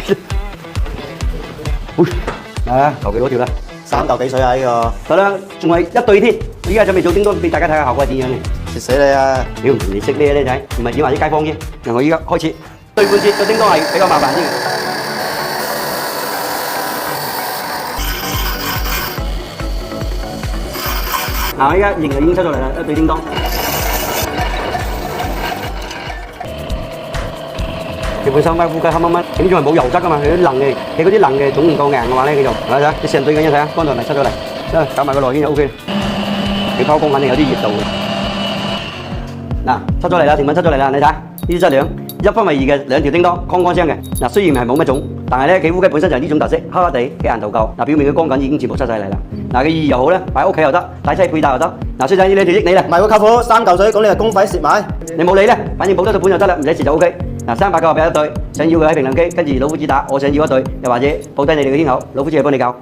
嚟。求其攞條啦。3嚿幾水啊呢個？得啦，仲係一對添。我依家準備做叮當俾大家睇下效果係點樣嘅。蝕死你啊！屌，你識咩咧仔？唔係點話啲街坊啫。我依家開始對半截個叮當係比較麻煩啲嘅。我依家形就已經出咗嚟啦，一對叮當。佢本身烏雞黑掹掹，點知係冇油質噶嘛？佢啲棱嘅，佢嗰啲棱嘅總唔夠硬嘅話咧，佢就睇下，你成對緊一睇下，剛才咪出咗嚟，得搞埋個內圈就 OK。佢拋光肯定有啲熱度嘅。嗱，出咗嚟啦，成品出咗嚟啦，你睇呢啲質量1分為2嘅兩條叮當，光光聲嘅。嗱，雖然係冇乜種，但係咧佢烏雞本身就係呢種特色，黑黑地嘅硬度夠。嗱，表面嘅光感已經全部出晒嚟啦。嗱，佢意義又好咧，擺喺屋企又得，帶車配搭又得。嗱，衰仔呢兩條益你啦。唔係喎，舅父3嚿水，咁你係公費蝕埋。你冇理咧，反正補得到本就得啦，唔使蝕就 OK。嗱，300個俾一對，想要嘅喺評論區跟住老夫子打，我想要一對，又或者報低你哋嘅天口，老夫子去幫你搞。